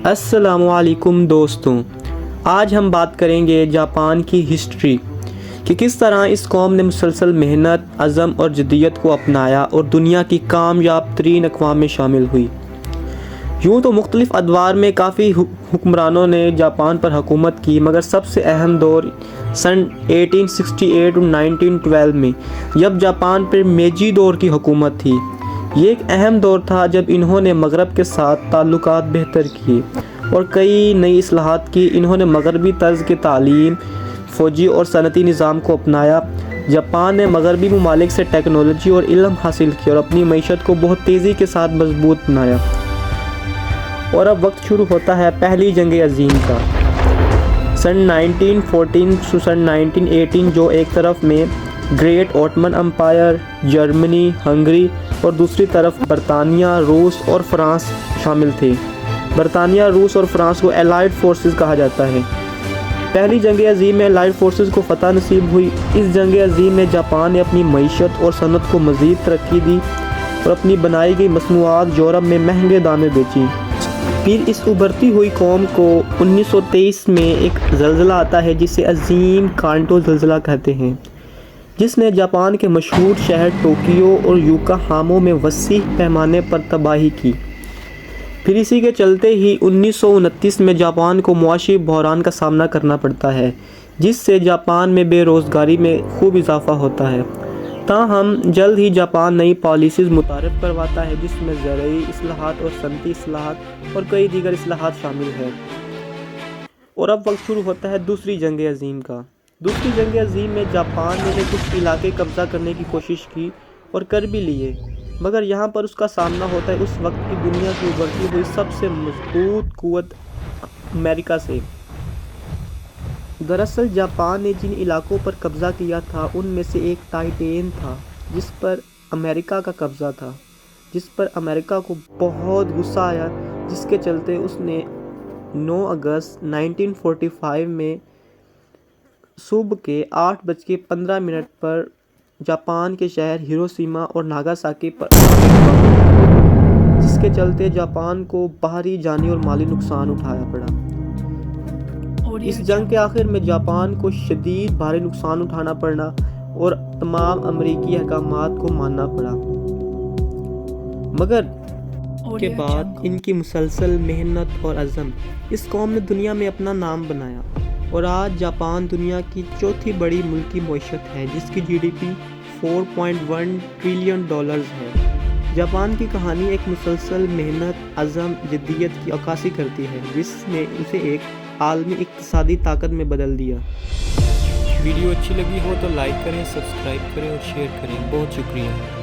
السلام علیکم دوستوں، آج ہم بات کریں گے جاپان کی ہسٹری کہ کس طرح اس قوم نے مسلسل محنت، عزم اور جدیت کو اپنایا اور دنیا کی کامیاب ترین اقوام میں شامل ہوئی۔ یوں تو مختلف ادوار میں کافی حکمرانوں نے جاپان پر حکومت کی، مگر سب سے اہم دور سن 1868 اور 1912 میں جب جاپان پر میجی دور کی حکومت تھی۔ یہ ایک اہم دور تھا جب انہوں نے مغرب کے ساتھ تعلقات بہتر کیے اور کئی نئی اصلاحات کی۔ انہوں نے مغربی طرز کی تعلیم، فوجی اور صنعتی نظام کو اپنایا۔ جاپان نے مغربی ممالک سے ٹیکنالوجی اور علم حاصل کیا اور اپنی معیشت کو بہت تیزی کے ساتھ مضبوط بنایا۔ اور اب وقت شروع ہوتا ہے پہلی جنگ عظیم کا، سن 1914 سے سن 1918، جو ایک طرف میں Great Ottoman Empire, Germany, Hungary اور دوسری طرف برطانیہ، روس اور فرانس شامل تھے۔ برطانیہ، روس اور فرانس کو الائیڈ فورسز کہا جاتا ہے۔ پہلی جنگ عظیم میں الائیڈ فورسز کو فتح نصیب ہوئی۔ اس جنگ عظیم میں جاپان نے اپنی معیشت اور صنعت کو مزید ترقی دی اور اپنی بنائی گئی مصنوعات یورپ میں مہنگے دام میں بیچی۔ پھر اس ابھرتی ہوئی قوم کو 1923 میں ایک زلزلہ آتا ہے جسے عظیم کانٹو زلزلہ کہتے ہیں، جس نے جاپان کے مشہور شہر ٹوکیو اور یوکوہاما میں وسیع پیمانے پر تباہی کی۔ پھر اسی کے چلتے ہی 1929 میں جاپان کو معاشی بحران کا سامنا کرنا پڑتا ہے، جس سے جاپان میں بے روزگاری میں خوب اضافہ ہوتا ہے۔ تاہم جلد ہی جاپان نئی پالیسیز متعارف کرواتا ہے، جس میں زرعی اصلاحات اور صنعتی اصلاحات اور کئی دیگر اصلاحات شامل ہیں۔ اور اب وقت شروع ہوتا ہے دوسری جنگ عظیم کا۔ دوسری جنگ عظیم میں جاپان نے کچھ علاقے قبضہ کرنے کی کوشش کی اور کر بھی لیے، مگر یہاں پر اس کا سامنا ہوتا ہے اس وقت کی دنیا کی ابھرتی ہوئی سب سے مضبوط قوت امریکہ سے۔ دراصل جاپان نے جن علاقوں پر قبضہ کیا تھا ان میں سے ایک ٹائٹین تھا، جس پر امریکہ کا قبضہ تھا، جس پر امریکہ کو بہت غصہ آیا، جس کے چلتے اس نے 9 اگست 1945 میں صبح کے 8:15 پر جاپان کے شہر ہیروشیما اور ناگاساکی پر جس کے چلتے جاپان کو بھاری جانی اور مالی نقصان اٹھانا پڑا۔ اس جنگ کے آخر میں جاپان کو شدید بھاری نقصان اٹھانا پڑا اور تمام امریکی احکامات کو ماننا پڑا، مگر کے بعد ان کی مسلسل محنت اور عزم اس قوم نے دنیا میں اپنا نام بنایا اور آج جاپان دنیا کی چوتھی بڑی ملکی معیشت ہے، جس کی GDP $4.1 ٹریلین ہے۔ جاپان کی کہانی ایک مسلسل محنت، عزم، جدیت کی عکاسی کرتی ہے، جس نے اسے ایک عالمی اقتصادی طاقت میں بدل دیا۔ ویڈیو اچھی لگی ہو تو لائک کریں، سبسکرائب کریں اور شیئر کریں۔ بہت شکریہ۔